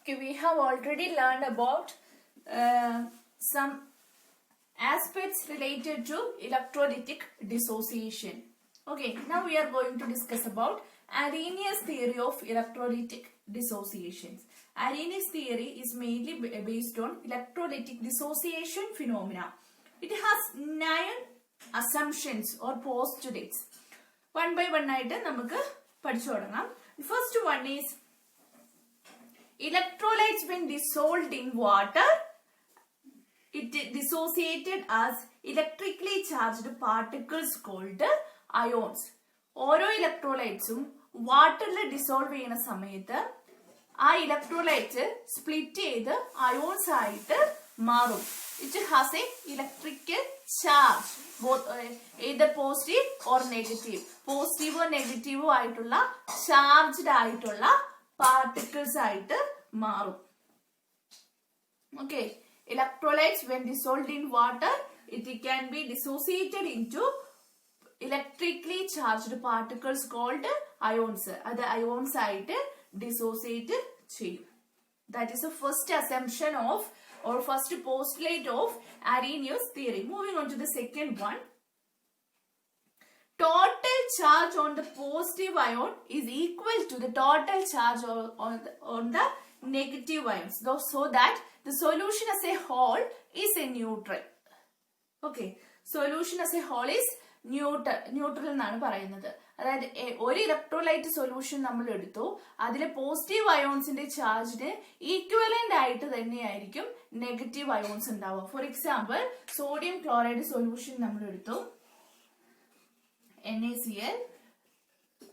Okay, we have already learned about some aspects related to electrolytic dissociation. Okay, now we are going to discuss about Arrhenius theory of electrolytic dissociations. Arrhenius theory is mainly based on electrolytic dissociation phenomena. It has 9 assumptions or postulates. One by one ആയിട്ട് നമുക്ക് പഠിച്ചു തുടങ്ങാം. First one is electrolytes when dissolved in water, it dissociated as electrically charged particles called ions. ഓരോ ഇലക്ട്രോലൈറ്റ്സും വാട്ടറിൽ dissolve ചെയ്യുന്ന സമയത്ത് ആ electrolyte split ചെയ്ത് അയോൺസ് ആയിട്ട് മാറും. It has a electrical charge, either positive or negative. പോസിറ്റീവോ നെഗറ്റീവോ ആയിട്ടുള്ള ചാർജ്ഡ് ആയിട്ടുള്ള പാർട്ടിക്കിൾസ് ആയിട്ട് മാറും. Okay, electrolytes when dissolved in water, it can be dissociated into electrically charged particles called ions. അത് ions ആയിട്ട് dissociate ചെയ്യും. That is the first assumption of or first postulate of Arrhenius theory. Moving on to the second one. Total charge on the positive ion is equal to the total charge on the negative ions, so that the solution as a whole is a neutral. Okay, solution as a whole is neutral എന്നാണ് പറയുന്നത്. അതായത് ഒരു electrolyte solution നമ്മൾ എടുത്തു, അതിലെ positive അയോൺസിന്റെ ചാർജിന് equivalent ആയിട്ട് തന്നെയായിരിക്കും negative ions ഉണ്ടാവുക. Four example, sodium chloride solution നമ്മൾ എടുത്തു, NaCl.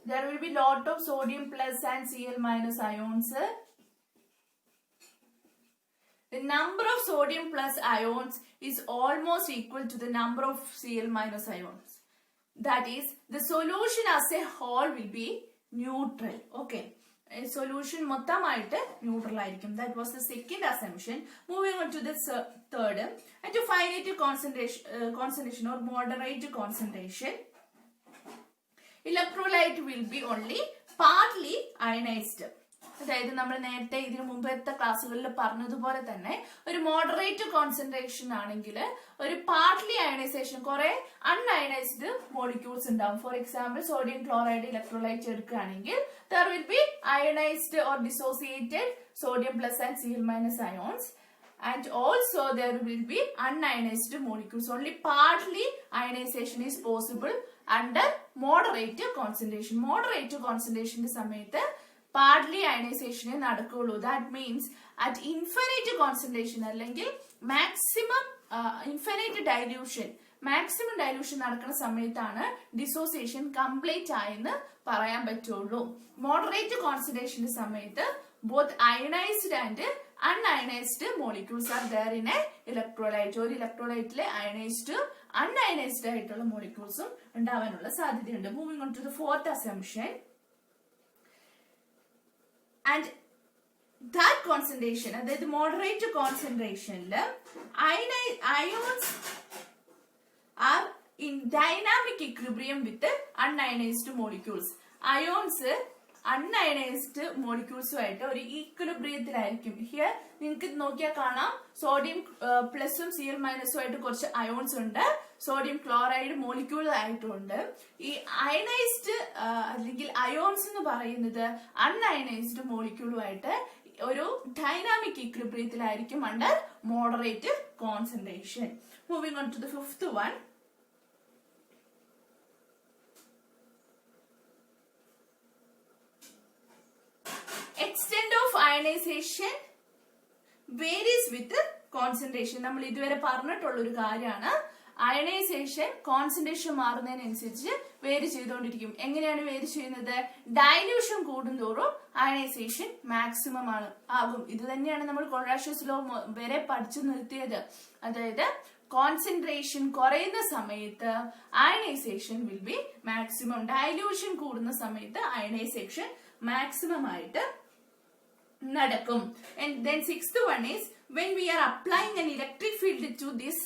There will be lot of sodium plus and Cl minus ions. The number of sodium plus ions is almost equal to the number of Cl minus ions. That is, the solution as a whole will be neutral. Okay, a solution മൊത്തമായിട്ട് neutral ആയിരിക്കും. That was the second assumption. Moving on to the third. At a finite concentration or moderate concentration, electrolyte will be only partly ionized. അതായത് നമ്മൾ നേരത്തെ ഇതിനു മുമ്പത്തെ ക്ലാസ്സുകളിൽ പറഞ്ഞതുപോലെ തന്നെ ഒരു മോഡറേറ്റ് കോൺസെൻട്രേഷൻ ആണെങ്കിൽ ഒരു പാർട്ട്ലി അയണൈസേഷൻ, കുറെ അൺഅയണൈസ്ഡ് മോളിക്യൂൾസ് ഉണ്ടാവും. Four example, sodium chloride electrolyte എടുക്കുകയാണെങ്കിൽ there will be ionized or dissociated sodium plus and Cl minus ions, and also there will be unionized molecules. Only partly ionization is possible under moderate concentration. Moderate concentration സമയത്ത് partly ionization നടക്കുള്ളൂ. That means at infinite concentration അല്ലെങ്കിൽ maximum infinite dilution, maximum dilution നടക്കുന്ന സമയത്താണ് dissociation complete ആയെന്ന് പറയാൻ പറ്റുള്ളൂ. Moderate കോൺസെൻട്രേഷന്റെ സമയത്ത് both ionized and unionized molecules are there in a electrolyte. ഒരു ഇലക്ട്രോലൈറ്റിലെ അയണൈസ്ഡ് അൺഅയണൈസ്ഡ് ആയിട്ടുള്ള മോളിക്യൂൾസും ഉണ്ടാവാനുള്ള സാധ്യതയുണ്ട്. Moving on to the fourth assumption. And that concentration, അതായത് മോഡറേറ്റ് കോൺസെൻട്രേഷനിൽ ions are in dynamic equilibrium with unionized molecules. ions unionized മോളിക്യൂൾസുമായിട്ട് ഒരു ഈക്വലിബ്രിയത്തിലായിരിക്കും. ഹിയർ നിങ്ങൾക്ക് നോക്കിയാൽ കാണാം, സോഡിയം പ്ലസും Cl മൈനസും ആയിട്ട് കുറച്ച് അയോൺസ് ഉണ്ട്, സോഡിയം ക്ലോറൈഡ് മോളിക്യൂൾ ആയിട്ടുണ്ട്. ഈ അയണൈസ്ഡ് അല്ലെങ്കിൽ അയോൺസ് എന്ന് പറയുന്നത് അൺഅയണൈസ്ഡ് മോളിക്യൂളുമായിട്ട് ഒരു ഡൈനാമിക് ഈക്വലിബ്രിയത്തിലായിരിക്കും under moderate concentration. Moving on to the fifth one. Extent of ionization varies with concentration. നമ്മൾ ഇതുവരെ പറഞ്ഞിട്ടുള്ള ഒരു കാര്യമാണ്. അയണൈസേഷൻ കോൺസെൻട്രേഷൻ മാറുന്നതിനനുസരിച്ച് വേരി ചെയ്തുകൊണ്ടിരിക്കും. എങ്ങനെയാണ് വേരി ചെയ്യുന്നത്? ഡൈല്യൂഷൻ കൂടുന്തോറും അയണൈസേഷൻ മാക്സിമം ആകും. ഇത് തന്നെയാണ് നമ്മൾ കൊളാഷ്യസ് ലോ വരെ പഠിച്ചു നിർത്തിയത്. അതായത് കോൺസെൻട്രേഷൻ കുറയുന്ന സമയത്ത് ionisation will be maximum, dilution കൂടുന്ന സമയത്ത് അയണൈസേഷൻ മാക്സിമം ആയിട്ട് നടക്കും. And then sixth one is when we are applying an electric field to this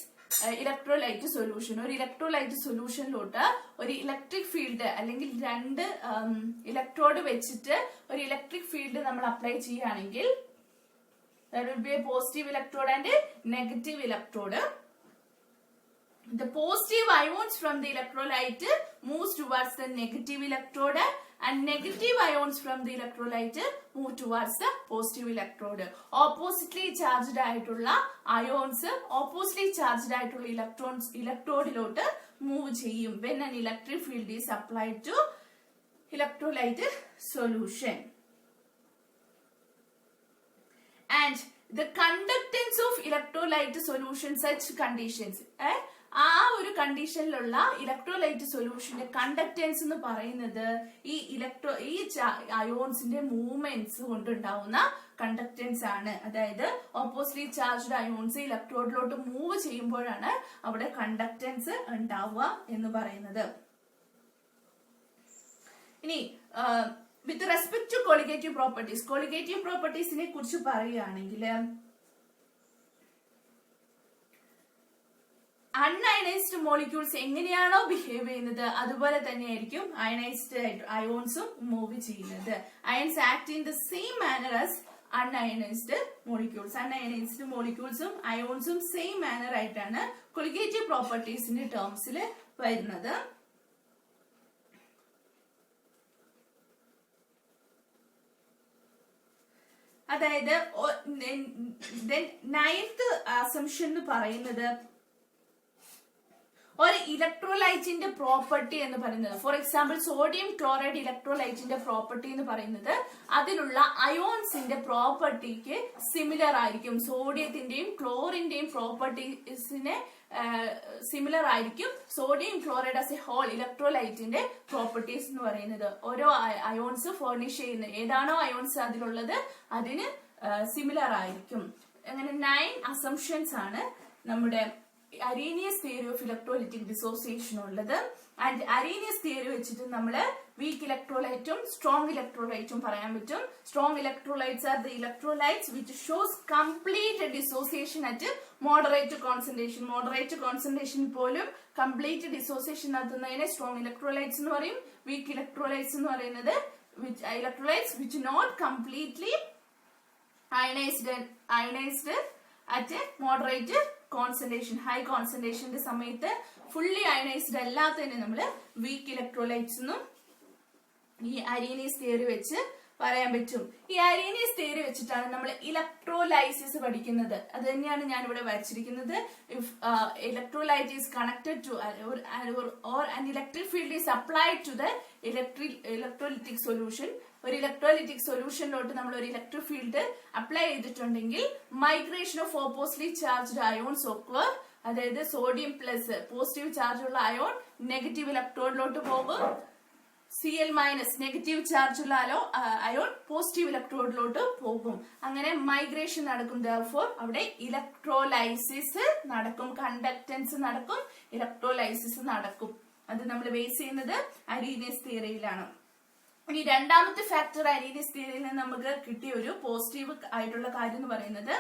electrolyte solution. ഒരു ഇലക്ട്രോലൈറ്റ് സൊല്യൂഷനിലോട്ട് ഒരു ഇലക്ട്രിക് ഫീൽഡ് അല്ലെങ്കിൽ രണ്ട് ഇലക്ട്രോഡ് വെച്ചിട്ട് ഒരു ഇലക്ട്രിക് ഫീൽഡ് നമ്മൾ അപ്ലൈ ചെയ്യുകയാണെങ്കിൽ There will be a positive electrode and a negative electrode. The positive ions from the electrolyte moves towards the negative electrode and negative ions from the electrolyte move towards the positive electrode. Oppositely charged ആയിട്ടുള്ള ions oppositely charged ആയിട്ടുള്ള electrons electrodeലോട്ട് move ചെയ്യും when an electric field is applied to electrolyte solution. And the conductance of electrolyte solution such conditions. ആ ഒരു കണ്ടീഷനിലുള്ള electrolyte സൊല്യൂഷന്റെ conductance എന്ന് പറയുന്നത് ഈ അയോൺസിന്റെ movements കൊണ്ടുണ്ടാവുന്ന conductance ആണ്. അതായത് ഓപ്പോസിറ്റ്ലി ചാർജ്ഡ് അയോൺസ് ഇലക്ട്രോഡിലോട്ട് മൂവ് ചെയ്യുമ്പോഴാണ് അവിടെ കണ്ടക്ടൻസ് ഉണ്ടാവുക എന്ന് പറയുന്നത്. ഇനി വിത്ത് റെസ്പെക്ട് ടു കോളിഗേറ്റീവ് പ്രോപ്പർട്ടീസിനെ കുറിച്ച് പറയുകയാണെങ്കിൽ അൺഅയനൈസ്ഡ് മോളിക്യൂൾസ് എങ്ങനെയാണോ ബിഹേവ് ചെയ്യുന്നത് അതുപോലെ തന്നെയായിരിക്കും അയനൈസ്ഡ് അയോൺസും മൂവ് ചെയ്യുന്നത്. Ions act in the same manner as unionized molecules. Unionized മോളിക്യൂൾസും അയോൺസും സെയിം മാനർ ആയിട്ടാണ് കോളിഗേറ്റീവ് പ്രോപ്പർട്ടീസിന്റെ ടേംസിൽ വരുന്നത്. അതായത് നയൻത് അസംഷൻ എന്ന് പറയുന്നത് ഒരു ഇലക്ട്രോലൈറ്റിന്റെ പ്രോപ്പർട്ടി എന്ന് പറയുന്നത്, ഫോർ എക്സാമ്പിൾ സോഡിയം ക്ലോറൈഡ് ഇലക്ട്രോലൈറ്റിന്റെ പ്രോപ്പർട്ടി എന്ന് പറയുന്നത് അതിലുള്ള അയോൺസിന്റെ പ്രോപ്പർട്ടിക്ക് സിമിലർ ആയിരിക്കും. സോഡിയത്തിന്റെയും ക്ലോറിന്റെയും പ്രോപ്പർട്ടീസിന് സിമിലർ ആയിരിക്കും sodium chloride as a whole ഇലക്ട്രോലൈറ്റിന്റെ പ്രോപ്പർട്ടീസ് എന്ന് പറയുന്നത്. ഓരോ അയോൺസ് ഫർണിഷ് ചെയ്യുന്ന ഏതാണോ അയോൺസ് അതിലുള്ളത് അതിന് സിമിലർ ആയിരിക്കും. അങ്ങനെ 9 അസംഷൻസ് ആണ് നമ്മുടെ Arrhenius theory of electrolytic dissociation ഉള്ളത്. ആൻഡ് അരീനിയസ് തിയറി വെച്ചിട്ട് നമ്മള് വീക്ക് ഇലക്ട്രോലൈറ്റും സ്ട്രോങ് ഇലക്ട്രോലൈറ്റും പറയാൻ പറ്റും. Strong electrolytes are the electrolytes which shows complete dissociation at moderate concentration. Moderate concentration പോലും കംപ്ലീറ്റ് ഡിസോസിയേഷൻ നടത്തുന്നതിനെ സ്ട്രോങ് ഇലക്ട്രോലൈറ്റ്സ് എന്ന് പറയും. വീക്ക് ഇലക്ട്രോലൈറ്റ്സ് എന്ന് പറയുന്നത് electrolytes which not completely ionized at moderate concentration. High കോൺസെൻട്രേഷന്റെ സമയത്ത് ഫുള്ളി അയനൈസ്ഡ് അല്ലാത്തതിനെ നമ്മള് വീക്ക് ഇലക്ട്രോലൈറ്റ്സ് എന്നും ഈ അരീനിയസ് തിയറി വെച്ച് പറയാൻ പറ്റും. ഈ അരീനിയസ് തിയറി വെച്ചിട്ടാണ് നമ്മൾ ഇലക്ട്രോലൈസിസ് പഠിക്കുന്നത്. അത് തന്നെയാണ് ഞാൻ ഇവിടെ വരച്ചിരിക്കുന്നത്. If electrolyte is connected to or an electric field is applied to the electrolytic solution. ഒരു ഇലക്ട്രോലിറ്റിക് സൊല്യൂഷനിലോട്ട് നമ്മൾ ഒരു ഇലക്ട്രിക് ഫീൽഡ് അപ്ലൈ ചെയ്തിട്ടുണ്ടെങ്കിൽ migration of oppositely charged ions ഒക്കെ, അതായത് സോഡിയം പ്ലസ് പോസിറ്റീവ് ചാർജ് ഉള്ള അയോൺ നെഗറ്റീവ് ഇലക്ട്രോഡിലോട്ട് പോകും, Cl മൈനസ് നെഗറ്റീവ് ചാർജ് ഉള്ള അയോൺ പോസിറ്റീവ് ഇലക്ട്രോഡിലോട്ട് പോകും. അങ്ങനെ മൈഗ്രേഷൻ നടക്കും. therefore അവിടെ ഇലക്ട്രോലൈസിസ് നടക്കും, കണ്ടക്ടൻസ് നടക്കും, ഇലക്ട്രോലൈസിസ് നടക്കും. അത് നമ്മൾ ബേസ് ചെയ്യുന്നത് അരീനിയസ് തിയറിയിലാണ്. ഇനി രണ്ടാമത്തെ ഫാക്ടർ അരീനിയസ് തിയറിയിൽ നിന്ന് നമുക്ക് കിട്ടിയ ഒരു പോസിറ്റീവ് ആയിട്ടുള്ള കാര്യം എന്ന് പറയുന്നത്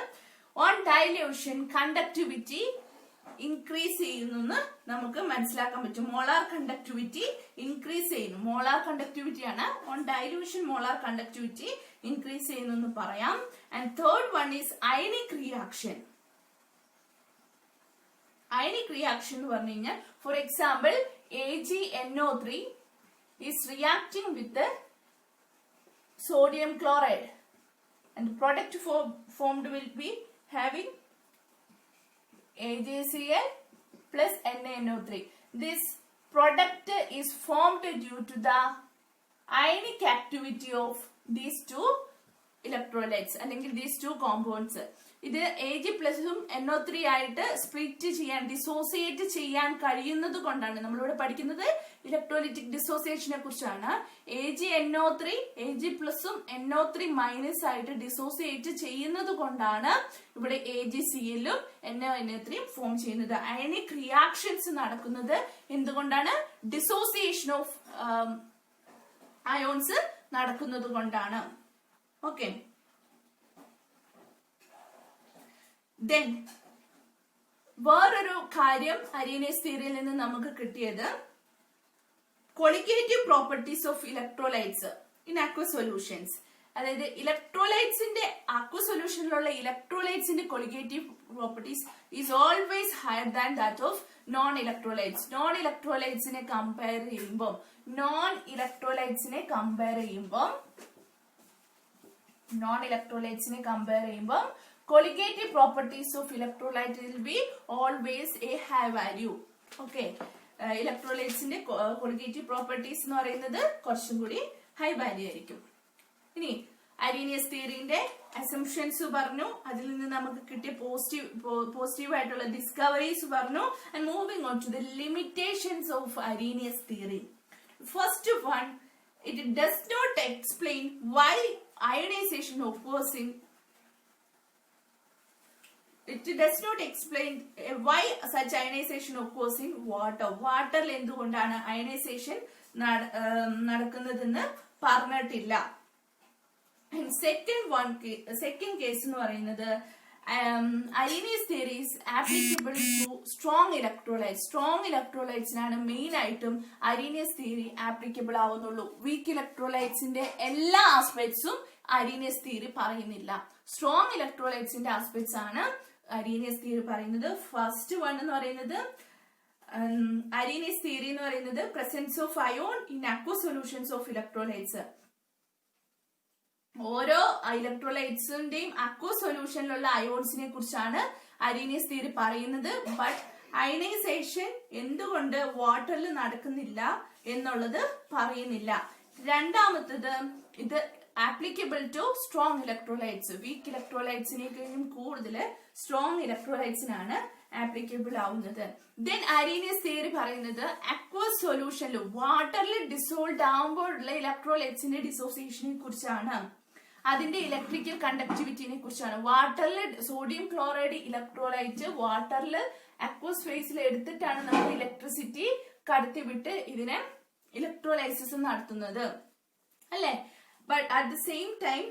ഓൺ ഡൈല്യൂഷൻ കണ്ടക്ടിവിറ്റി ഇൻക്രീസ് ചെയ്യുന്നു നമുക്ക് മനസ്സിലാക്കാൻ പറ്റും. മോളാർ കണ്ടക്ടിവിറ്റി ഇൻക്രീസ് ചെയ്യുന്നു. മോളാർ കണ്ടക്ടിവിറ്റി ആണ്. On dilution molar conductivity increase ചെയ്യുന്നു എന്ന് പറയാം. And third one is ionic reaction. Ionic reaction എന്ന് പറഞ്ഞു കഴിഞ്ഞാൽ for example AgNO3 is reacting with the sodium chloride and the product formed will be having AgCl plus NaNO3. This product is formed due to the ionic activity of these two electrolytes അല്ലെങ്കിൽ these two compounds. ഇത് Ag പ്ലസും NO3 ആയിട്ട് split ചെയ്യാൻ dissociate ചെയ്യാൻ കഴിയുന്നത് കൊണ്ടാണ് നമ്മളിവിടെ പഠിക്കുന്നത്. ഇലക്ട്രോലിറ്റിക് ഡിസോസിയേഷനെ കുറിച്ചാണ്. AgNO3 Ag പ്ലസും NO3 മൈനസ് ആയിട്ട് ഡിസോസിയേറ്റ് ചെയ്യുന്നത് കൊണ്ടാണ് ഇവിടെ AgClഉം NaNO3 ഫോം ചെയ്യുന്നത്. അയണിക് റിയാക്ഷൻസ് നടക്കുന്നത് എന്തുകൊണ്ടാണ്? ഡിസോസിയേഷൻ ഓഫ് അയോൺസ് നടക്കുന്നത് കൊണ്ടാണ്. ഓക്കെ, ദെൻ വേറൊരു കാര്യം അരീനിയസ് തിയറിയിൽ നിന്ന് നമുക്ക് കിട്ടിയത് qualitative properties of electrolytes in aqueous solutions. അതായത് ഇലക്ട്രോലൈറ്റ്സിന്റെ അക്വ സൊല്യൂഷനിലുള്ള ഇലക്ട്രോലൈറ്റ്സിന്റെ colligative properties is always higher than that of non electrolytes. Non ഇലക്ട്രോലൈറ്റ്സിനെ കമ്പയർ ചെയ്യുമ്പോൾ colligative properties of electrolyte will be always a high value. Okay, ഇലക്ട്രോലൈറ്റ്സിന്റെ colligative properties എന്ന് പറയുന്നത് കുറച്ചും കൂടി ഹൈ വാല്യൂ ആയിരിക്കും. ഇനി അരീനിയസ് തിയറിന്റെ അസംഷൻസ് പറഞ്ഞു, അതിൽ നിന്ന് നമുക്ക് കിട്ടിയ പോസിറ്റീവ് ആയിട്ടുള്ള ഡിസ്കവറീസ് പറഞ്ഞു. And moving on to the limitations of Arrhenius theory. First one, it does not explain why ionization occurs in such ionization occurs in water. വാട്ടറിൽ എന്തുകൊണ്ടാണ് അയണൈസേഷൻ നടക്കുന്നതെന്ന് പറഞ്ഞിട്ടില്ല. സെക്കൻഡ് കേസ് എന്ന് പറയുന്നത് Arrhenius theory is applicable to strong electrolytes. Strong electrolytes-നാണ് main ആയിട്ടും Arrhenius theory applicable ആവുന്നുള്ളൂ. Weak ഇലക്ട്രോലൈറ്റ്സിന്റെ എല്ലാ ആസ്പെക്ട്സും Arrhenius theory പറയുന്നില്ല. സ്ട്രോങ് ഇലക്ട്രോലൈറ്റ്സിന്റെ ആസ്പെക്ട്സ് ആണ് Arrhenius theory പറയുന്നത്. ഫസ്റ്റ് വൺ എന്ന് പറയുന്നത് Arrhenius theory എന്ന് പറയുന്നത് presence of ion in aqueous solutions of electrolytes. ഓരോ ഇലക്ട്രോലൈറ്റ്സിന്റെയും അക്വ സൊല്യൂഷനിലുള്ള അയോൺസിനെ കുറിച്ചാണ് Arrhenius theory പറയുന്നത്. ബട്ട് അയണൈസേഷൻ എന്തുകൊണ്ട് വാട്ടറിൽ നടക്കുന്നില്ല എന്നുള്ളത് പറയുന്നില്ല. രണ്ടാമത്തത്, ഇത് applicable to strong electrolytes. Weak ഇലക്ട്രോലൈറ്റ്സിനേക്കാളും കൂടുതൽ സ്ട്രോങ് ഇലക്ട്രോലൈറ്റ്സിനാണ് ആപ്ലിക്കബിൾ ആവുന്നത്. ദെൻ Arrhenius theory പറയുന്നത് അക്വസ് സൊല്യൂഷനിൽ വാട്ടറിൽ ഡിസോൾവ് ആവുമ്പോഴുള്ള ഇലക്ട്രോലൈറ്റ്സിന്റെ ഡിസോസിയേഷനെ കുറിച്ചാണ്, അതിന്റെ ഇലക്ട്രിക്കൽ കണ്ടക്ടിവിറ്റിനെ കുറിച്ചാണ്. വാട്ടറിൽ സോഡിയം ക്ലോറൈഡ് ഇലക്ട്രോലൈറ്റ് വാട്ടറിൽ അക്വസ് ഫേസിൽ എടുത്തിട്ടാണ് നമ്മൾ ഇലക്ട്രിസിറ്റി കടത്തിവിട്ട് ഇതിനെ ഇലക്ട്രോലൈസിസ് നടത്തുന്നത്, അല്ലെ? But at the same time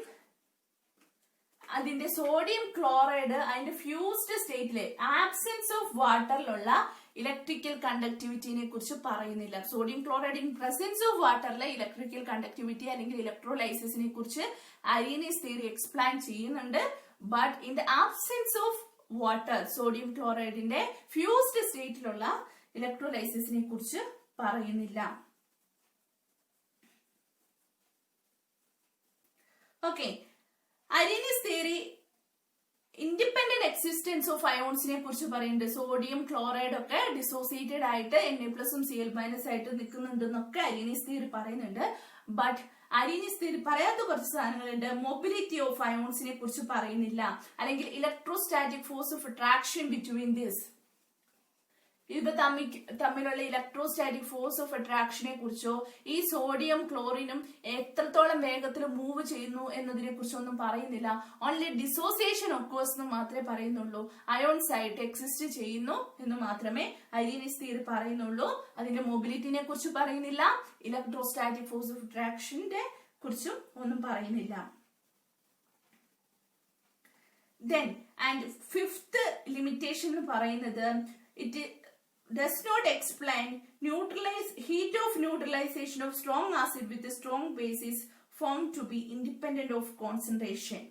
അതിന്റെ സോഡിയം ക്ലോറൈഡ് അതിന്റെ ഫ്യൂസ്ഡ് സ്റ്റേറ്റില് ആബ്സെൻസ് ഓഫ് വാട്ടറിലുള്ള ഇലക്ട്രിക്കൽ കണ്ടക്ടിവിറ്റിനെ കുറിച്ച് പറയുന്നില്ല. Sodium chloride in presence of വാട്ടറിലെ ഇലക്ട്രിക്കൽ കണ്ടക്ടിവിറ്റി അല്ലെങ്കിൽ ഇലക്ട്രോലൈസിസിനെ കുറിച്ച് Arrhenius theory എക്സ്പ്ലെയിൻ ചെയ്യുന്നുണ്ട്. But in the absence of water, sodium ക്ലോറൈഡിന്റെ ഫ്യൂസ്ഡ് സ്റ്റേറ്റിലുള്ള ഇലക്ട്രോലൈസിസിനെ കുറിച്ച് പറയുന്നില്ല. Okay, Arrhenius theory independent existence of അയോൺസിനെ കുറിച്ച് പറയുന്നുണ്ട്. സോഡിയം ക്ലോറൈഡ് ഒക്കെ ഡിസോസിയേറ്റഡ് ആയിട്ട് Na+Cl- ആയിട്ട് നിൽക്കുന്നുണ്ട് എന്നൊക്കെ Arrhenius theory പറയുന്നുണ്ട്. ബട്ട് Arrhenius theory പറയാത്ത കുറച്ച് സാധനങ്ങളുണ്ട്. മൊബിലിറ്റി ഓഫ് അയോൺസിനെ കുറിച്ച് പറയുന്നില്ല, അല്ലെങ്കിൽ electrostatic force of attraction between this, ഇവ തമ്മിലുള്ള ഇലക്ട്രോസ്റ്റാറ്റിക് ഫോഴ്സ് ഓഫ് അട്രാക്ഷനെ കുറിച്ചോ ഈ സോഡിയം ക്ലോറിനും എത്രത്തോളം വേഗത്തിൽ മൂവ് ചെയ്യുന്നു എന്നതിനെ കുറിച്ചൊന്നും പറയുന്നില്ല. ഓൺലി ഡിസോസിയേഷൻ ഒക്കേഴ്സ് എന്ന് മാത്രമേ പറയുന്നുള്ളൂ. അയോൺസ് ആയിട്ട് എക്സിസ്റ്റ് ചെയ്യുന്നു എന്ന് മാത്രമേ Arrhenius theory പറയുന്നുള്ളൂ. അതിന്റെ മൊബിലിറ്റിനെ കുറിച്ച് പറയുന്നില്ല, ഇലക്ട്രോസ്റ്റാറ്റിക് ഫോഴ്സ് ഓഫ് അട്രാക്ഷന്റെ കുറിച്ചും ഒന്നും പറയുന്നില്ല. Then and fifth limitation എന്ന് പറയുന്നത്, it does not explain heat of neutralization of strong acid with a strong base is found to be independent of concentration.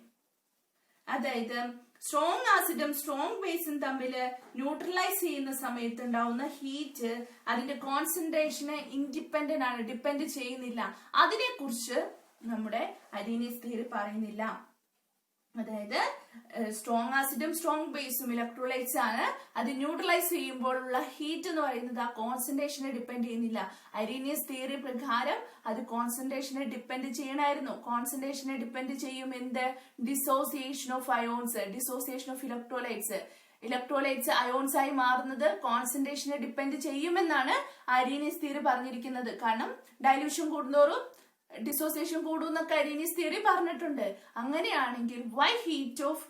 അതായത് സ്ട്രോങ് ആസിഡും സ്ട്രോങ് ബേസും തമ്മിൽ ന്യൂട്രലൈസ് ചെയ്യുന്ന സമയത്ത് ഉണ്ടാവുന്ന ഹീറ്റ് അതിന്റെ കോൺസെൻട്രേഷന് ഇൻഡിപെൻഡന്റ് ആണ്, ഡിപ്പെൻഡ് ചെയ്യുന്നില്ല. അതിനെക്കുറിച്ച് നമ്മുടെ Arrhenius theory പറയുന്നില്ല. അതായത് സ്ട്രോങ് ആസിഡും സ്ട്രോങ് ബേസും ഇലക്ട്രോലൈറ്റ്സ് ആണ്, അത് ന്യൂട്രലൈസ് ചെയ്യുമ്പോഴുള്ള ഹീറ്റ് എന്ന് പറയുന്നത് ആ കോൺസെൻട്രേഷനെ ഡിപ്പെൻഡ് ചെയ്യുന്നില്ല. Arrhenius theory പ്രകാരം അത് കോൺസെൻട്രേഷനെ ഡിപ്പെൻഡ് ചെയ്യണമായിരുന്നു. കോൺസെൻട്രേഷനെ ഡിപ്പെൻഡ് ചെയ്യും എന്ത്? Dissociation of ions, dissociation of electrolytes ions ആയി മാറുന്നത് കോൺസെൻട്രേഷനെ ഡിപ്പെൻഡ് ചെയ്യുമെന്നാണ് Arrhenius theory പറഞ്ഞിരിക്കുന്നത്. കാരണം ഡൈല്യൂഷൻ കൂടുന്തോറും ഡിസോസിയേഷൻ കൂടുന്നൊക്കെ Arrhenius theory പറഞ്ഞിട്ടുണ്ട്. അങ്ങനെയാണെങ്കിൽ why heat of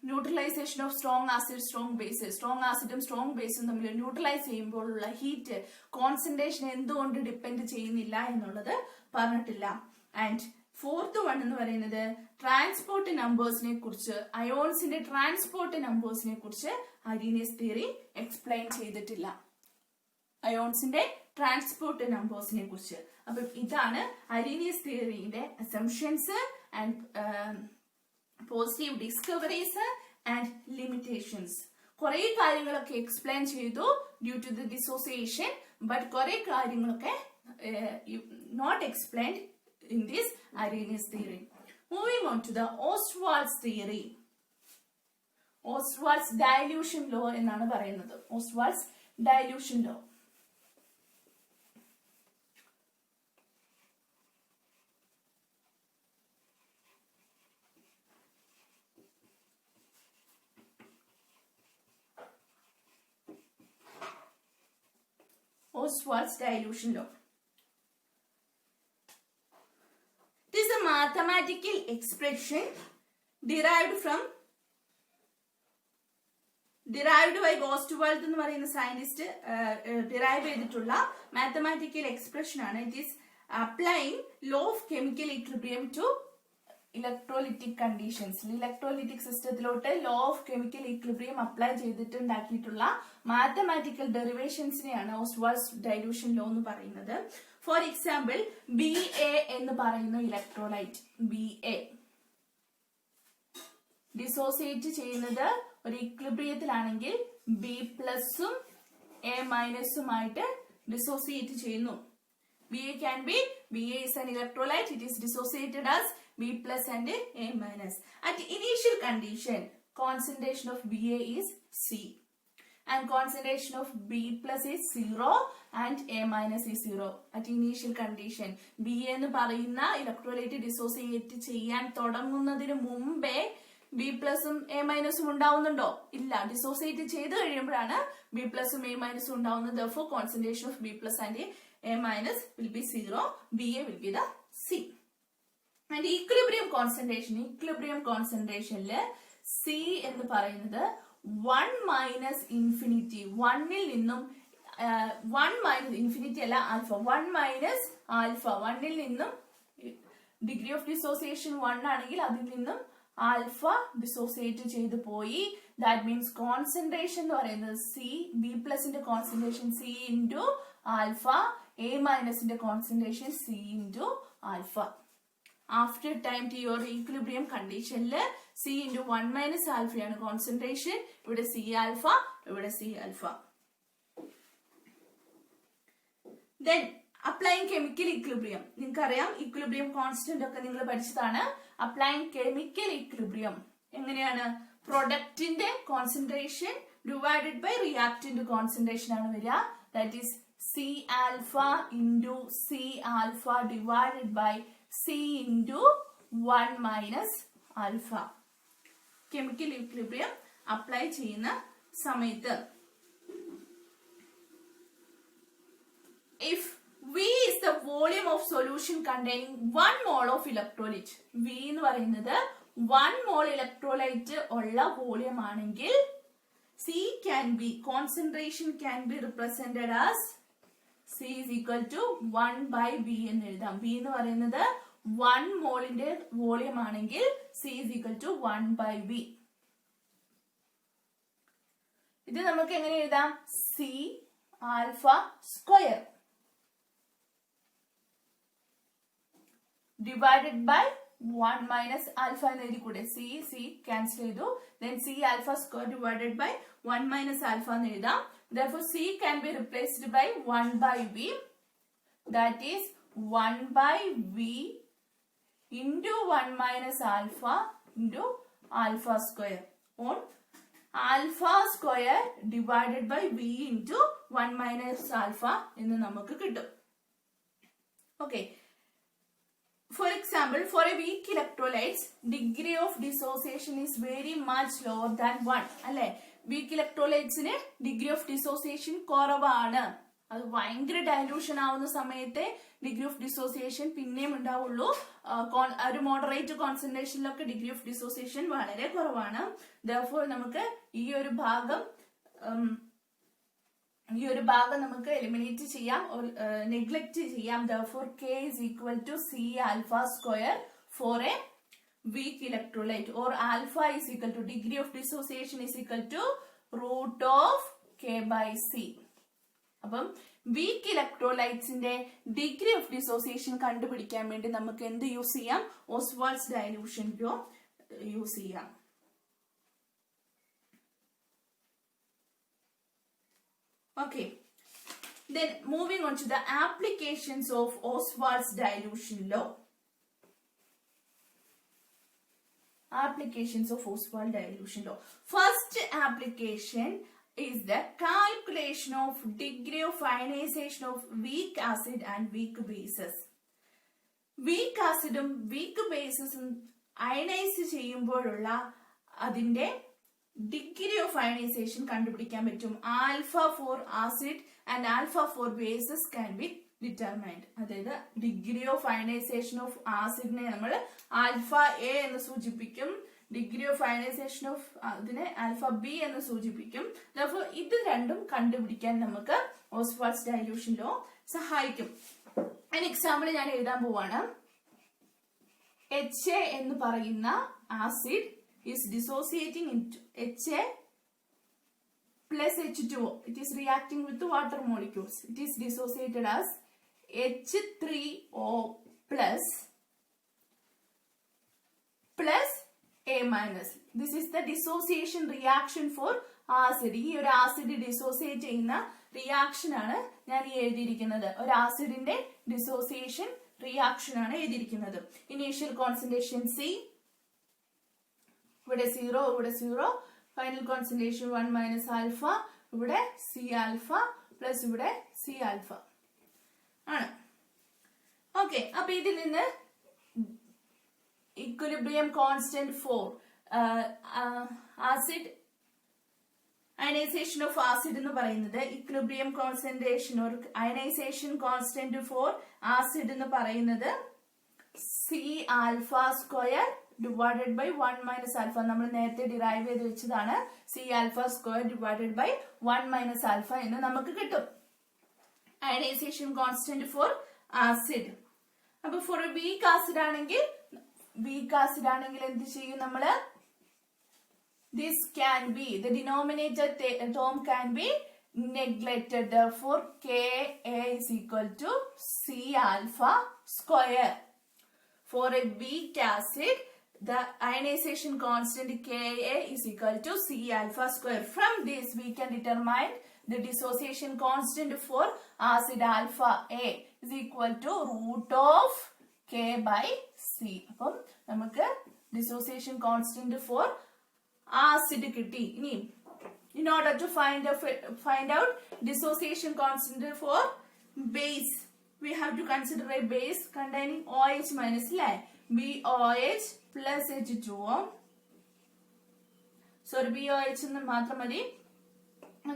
neutralization of strong acid strong base, strong ആസിഡും സ്ട്രോങ് ബേസും തമ്മിൽ ന്യൂട്രലൈസ് ചെയ്യുമ്പോഴുള്ള ഹീറ്റ് കോൺസെൻട്രേഷൻ എന്തുകൊണ്ട് ഡിപ്പെൻഡ് ചെയ്യുന്നില്ല എന്നുള്ളത് പറഞ്ഞിട്ടില്ല. ആൻഡ് ഫോർത്ത് വൺ എന്ന് പറയുന്നത് ട്രാൻസ്പോർട്ട് നമ്പേഴ്സിനെ കുറിച്ച്, അയോൺസിന്റെ ട്രാൻസ്പോർട്ട് നമ്പേഴ്സിനെ കുറിച്ച് Arrhenius theory എക്സ്പ്ലെയിൻ ചെയ്തിട്ടില്ല. അയോൺസിന്റെ ട്രാൻസ്പോർട്ട് നമ്പേഴ്സിനെ കുറിച്ച് അപ്പം ഇതാണ് അരീനിയസ് തിയറിയുടെ assumptions and positive discoveries and limitations. കുറെ കാര്യങ്ങളൊക്കെ എക്സ്പ്ലെയിൻ ചെയ്തു due to the dissociation, but കുറെ കാര്യങ്ങളൊക്കെ not explained in this Arrhenius theory. Moving on to the Ostwald's theory. Ostwald's dilution law എന്നാണ് പറയുന്നത്. Ostwald's dilution law. Ostwald's dilution law. It is a mathematical expression derived by Ostwald എന്ന് പറയുന്ന scientist derive ചെയ്തിട്ടുള്ള mathematical expression ആണ്. It is applying law of chemical equilibrium to electrolytic conditions. Electrolytic സിസ്റ്റത്തിലോട്ട് law of chemical equilibrium apply ചെയ്തിട്ടുണ്ടാക്കിയിട്ടുള്ള mathematical ഡെറിവേഷൻസിനെയാണ് Ostwald's dilution law എന്ന് പറയുന്നത്. For example, BA എന്ന് പറയുന്ന ഇലക്ട്രോലൈറ്റ് BA ഡിസോസിയേറ്റ് ചെയ്യുന്നത് ഒരു ഇക്വിലിബ്രിയത്തിലാണെങ്കിൽ B+ഉം A-ഉമായിട്ട് ഡിസോസിയേറ്റ് ചെയ്യുന്നു. BA is an electrolyte. It is dissociated as B+ and A-. At initial condition, concentration of BA is C and concentration of B+ is 0 and A- is 0. At initial condition, BA എന്ന് പറയുന്ന electrolyte dissociate ചെയ്യാൻ തുടങ്ങുന്നതിന് മുമ്പേ B+ഉം A- ഉണ്ടാവുന്നുണ്ടോ? ഇല്ല. Dissociate ചെയ്ത് കഴിയുമ്പോഴാണ് B+ഉം A- ഉണ്ടാവുന്നത്. Therefore, concentration of B+ and A- will be 0. BA will be the C. And equilibrium concentration C എന്ന് പറയുന്നത് 1 മൈനസ് ഇൻഫിനിറ്റി, 1ൽ നിന്നും 1 മൈനസ് ഇൻഫിനിറ്റി അല്ല ആൽഫ, 1 മൈനസ് ആൽഫ, 1ൽ നിന്നും ഡിഗ്രി ഓഫ് ഡിസോസിയേഷൻ 1 ആണെങ്കിൽ അതിൽ നിന്നും ആൽഫ ഡിസോസിയേറ്റ് ചെയ്ത് പോയി. ദാറ്റ് മീൻസ് കോൺസെൻട്രേഷൻ എന്ന് പറയുന്നത് B+ന്റെ കോൺസെൻട്രേഷൻ C ഇൻറ്റു ആൽഫ, A-ന്റെ concentration C into alpha. After time to your equilibrium conditionൽ C ഇൻറ്റു 1 മൈനസ് ആൽഫയാണ് കോൺസെൻട്രേഷൻ. ഇവിടെ C ആൽഫ, ഇവിടെ C alpha. Then applying chemical equilibrium. നിങ്ങൾക്കറിയാം ഇക്വിലിബ്രിയം കോൺസ്റ്റന്റ് ഒക്കെ നിങ്ങൾ പഠിച്ചതാണ്. അപ്ലൈങ് കെമിക്കൽ ഇക്വിലിബ്രിയം എങ്ങനെയാണ്? പ്രൊഡക്റ്റിന്റെ concentration divided by reactant concentration ആണ് വരിക. That is C alpha into C alpha divided by C into 1 minus alpha. Chemical equilibrium apply ചെയ്യുന്ന സമയത്ത് if V is the volume of solution containing 1 mole of electrolyte, V എന്ന് പറയുന്നത് 1 mole electrolyte ഉള്ള volume ആണെങ്കിൽ C can be, concentration can be represented as C is equal to 1 by V എന്ന് എഴുതാം. V എന്ന് പറയുന്നത് 1 മോളിന്റെ വോളിയം ആണെങ്കിൽ C is equal to 1 by V. ഇത് നമുക്ക് എങ്ങനെ എഴുതാം? C alpha square divided by 1 minus alpha എന്ന് എഴുതി കൂടെ. C ക്യാൻസൽ ചെയ്തു. Then C alpha square divided by 1 minus alpha എന്ന് എഴുതാം. Therefore, C can be replaced by 1 by V. That is 1 by V into 1 minus alpha into alpha square on alpha square divided by V into 1 minus alpha എന്ന് നമുക്ക് കിട്ടും. Okay. For example, for a weak electrolytes, degree of dissociation is very much lower than 1. അല്ലെ? Week ഇലക്ട്രോലൈറ്റ്സിന് degree of dissociation കുറവാണ്. അത് ഭയങ്കര dilution ആവുന്ന സമയത്തെ degree of dissociation പിന്നെയും ഉണ്ടാവുള്ളൂ. ഒരു മോഡറേറ്റ് കോൺസെൻട്രേഷനിലൊക്കെ ഡിഗ്രി ഓഫ് ഡിസോസിയേഷൻ വളരെ കുറവാണ്. Therefore, നമുക്ക് ഈ ഒരു ഭാഗം നമുക്ക് എലിമിനേറ്റ് ചെയ്യാം, നെഗ്ലക്ട് ചെയ്യാം. Therefore, K is equal to C alpha square for a weak electrolyte, or alpha is equal to degree of dissociation is equal to root of K by C. അപ്പം week ഇലക്ട്രോലൈറ്റ്സിന്റെ degree of dissociation കണ്ടുപിടിക്കാൻ വേണ്ടി നമുക്ക് എന്ത് use ചെയ്യാം? ഓസ്വാൾഡ്സ് dilution law use ചെയ്യാം. Okay. Then moving on to the applications of Ostwald's dilution law. Applications of Ostwald dilution law. First application is the calculation of degree of ionization of weak acid and weak bases. Weak acid ഉം weak bases ഉം ionise ചെയ്യുമ്പോഴുള്ള അതിന്റെ degree of ionisation കണ്ടുപിടിക്കാൻ പറ്റും. Alpha for acid and alpha for bases can be determined. അതായത് degree of ionisation of ആസിഡിനെ നമ്മൾ alpha A എന്ന് സൂചിപ്പിക്കും, ഡിഗ്രി ഓഫ് അയണൈസേഷൻ ഓഫ് അതിനെ ആൽഫ ബി എന്ന് സൂചിപ്പിക്കും. അപ്പോൾ ഇത് രണ്ടും കണ്ടുപിടിക്കാൻ നമുക്ക് ഓസ്വാൾഡ്സ് ഡയലൂഷൻ ലോ സഹായിക്കും. അതിന് എക്സാമ്പിൾ ഞാൻ എഴുതാൻ പോവാണ്. HA എന്ന് പറയുന്ന acid is dissociating into HA plus H2O. It is reacting with the water molecules. It is dissociated as H3O plus A minus. This is the dissociation reaction for acid. ഈ ഒരു acid dissociate ചെയ്യുന്ന reaction ആണ് ഞാൻ ഈ എഴുതിയിരിക്കുന്നത്. ഒരു ആസിഡിന്റെ dissociation reaction ആണ് എഴുതിയിരിക്കുന്നത്. ഇനീഷ്യൽ കോൺസെൻട്രേഷൻ C, ഇവിടെ 0, ഇവിടെ 0, ഫൈനൽ കോൺസെൻട്രേഷൻ 1 മൈനസ് ആൽഫ, ഇവിടെ C ആൽഫ പ്ലസ് ഇവിടെ C ആൽഫ ആണ്. ഓക്കെ, അപ്പൊ ഇതിൽ നിന്ന് equilibrium constant for acid ionisation of acid എന്ന് പറയുന്നത് equilibrium concentration or ionisation constant for acid എന്ന് പറയുന്നത് C alpha square divided by 1 minus alpha. നമ്മൾ നേരത്തെ ഡിറൈവ് ചെയ്ത് വെച്ചതാണ്. C alpha square divided by 1 minus alpha എന്ന് നമുക്ക് കിട്ടും. Ionisation constant for acid. അപ്പൊ ഫോർ വീക്ക് ആസിഡ് ആണെങ്കിൽ എന്ത് ചെയ്യും നമ്മള്? This can be, the denominator term can be neglected. Therefore, Ka is equal to C alpha square. For a weak acid, the ionization constant Ka is equal to C alpha square. From this, we can determine the dissociation constant for acid alpha A is equal to root of K by C. അപ്പം നമുക്ക് dissociation constant for acid കിട്ടി. ഇനി in order to find out dissociation constant for base, we have to consider a base containing OH minus BOH plus H2O. Sorry, BOH എന്ന് മാത്രം മതി.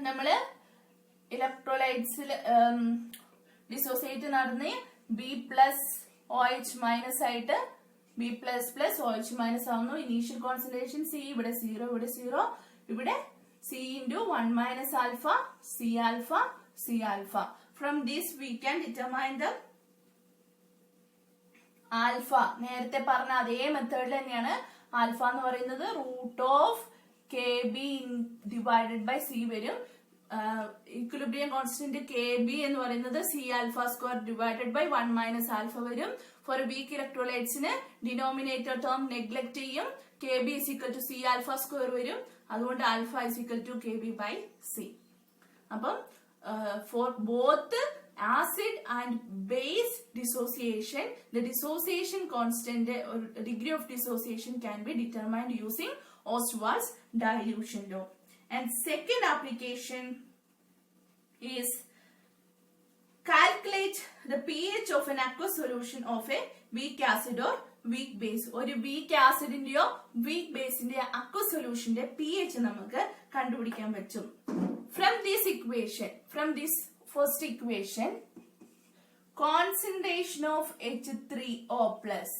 നമ്മള് ഇലക്ട്രോലൈറ്റ്സിൽ dissociate നടന്ന് B plus OH minus ആയിട്ട് B plus plus OH minus ആവുന്നു. Initial concentration C, ഇവിടെ 0, ഇവിടെ 0, ഇവിടെ C into 1 minus alpha, C alpha, C alpha. From this we can determine the alpha. നേരത്തെ പറഞ്ഞ അതേ മെത്തേഡിൽ തന്നെയാണ് ആൽഫ എന്ന് പറയുന്നത്. Root of KB divided by C വരും. ഇക്വിലിബ്രിയം കോൺസ്റ്റന്റ് KB എന്ന് പറയുന്നത് C alpha square divided by 1 minus alpha വരും. ഫോർ വീക്ക് ഇലക്ട്രോലൈറ്റ്സിന് ഡിനോമിനേറ്റർ ടേം നെഗ്ലക്ട് ചെയ്യും. KB is equal to C alpha square വരും. അതുകൊണ്ട് alpha is equal to KB by C. അപ്പം for both acid and base dissociation, the dissociation constant or degree of dissociation can be determined using Ostwald's dilution law. And second application is calculate the pH of an aqueous solution of a weak acid or weak base. ഒരു week ആസിഡിന്റെയോ week ബേസിന്റെയോ aqueous സൊല്യൂഷന്റെ pH നമുക്ക് കണ്ടുപിടിക്കാൻ പറ്റും. From this first equation, concentration of H3O plus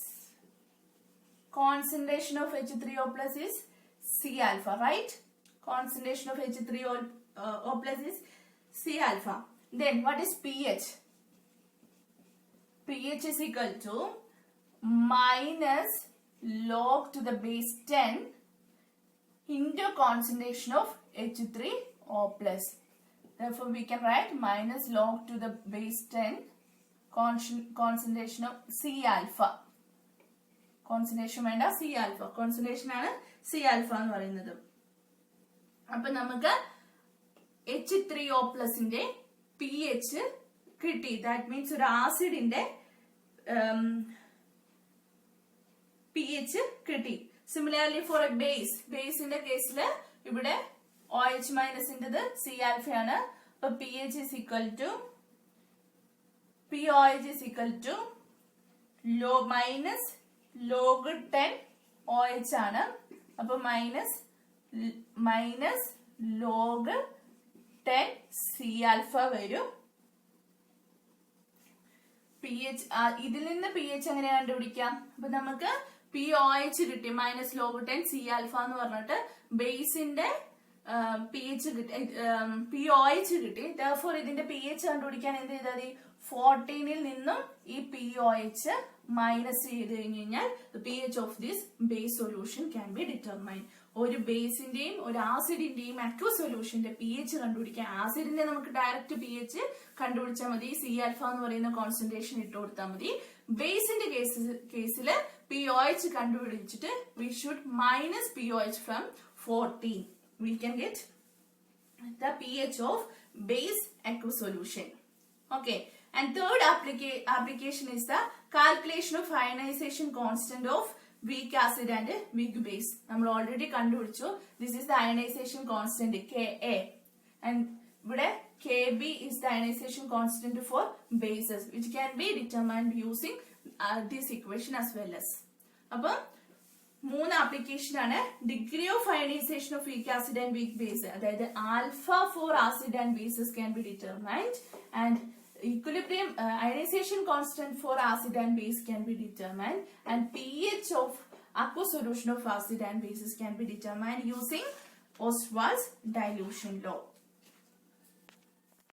is C alpha, right? Concentration of H3O plus is C alpha. Then what is pH? pH is equal to minus log to the base 10 into concentration of H3O plus. Therefore, we can write minus log to the base 10 concentration of C alpha. Concentration വേണ്ട C alpha. Concentration ആണ് C alpha എന്ന് പറയുന്നത്. അപ്പൊ നമുക്ക് H3O പ്ലസിന്റെ pH കിട്ടി. That means ഒരു ആസിഡിന്റെ pH കിട്ടി. Similarly for a ബേസിന്റെ കേസിൽ ഇവിടെ OH മൈനസിന്റേത് C alpha ആണ്. അപ്പൊ pH is equal to POH is equal to minus log 10 OH ആണ്. അപ്പൊ മൈനസ് log 10 C alpha വരും. pH ഇതിൽ നിന്ന് pH എങ്ങനെ കണ്ടുപിടിക്കാം? അപ്പൊ നമുക്ക് POH കിട്ടി മൈനസ് log 10 C alpha എന്ന് പറഞ്ഞിട്ട് ബേസിന്റെ pH കിട്ടി, POH കിട്ടി. Therefore ഇതിന്റെ pH കണ്ടുപിടിക്കാൻ എന്ത് ചെയ്താൽ 14ൽ നിന്നും ഈ POH മൈനസ് ചെയ്ത് കഴിഞ്ഞു കഴിഞ്ഞാൽ pH of this base solution can be determined. ഒരു ബേസിന്റെയും ഒരു ആസിഡിന്റെയും അക്വ സൊല്യൂഷന്റെ pH കണ്ടുപിടിക്കാൻ ആസിഡിന്റെ നമുക്ക് ഡയറക്റ്റ് pH കണ്ടുപിടിച്ചാൽ മതി. C alpha എന്ന് പറയുന്ന കോൺസെൻട്രേഷൻ ഇട്ട് കൊടുത്താൽ മതി. ബേസിന്റെ കേസിൽ POH കണ്ടുപിടിച്ചിട്ട് we should minus POH from 14. We can get the pH of base aqueous solution. Okay, and third application is the calculation of ionization constant of weak acid and weak base. നമ്മൾ already കണ്ടുപിടിച്ചു. This is the ionization constant Ka, and ഇവിടെ Kb is the ionization constant for bases, which can be determined using this equation as well as. അപ്പൊ മൂന്ന് application ആണ്. Degree of ionisation of weak acid and weak base, അതായത് alpha for acid and bases can be determined, and equilibrium ionization constant for acid and base can be determined, and pH of aqueous solution of acid and bases can be determined using Ostwald's dilution law.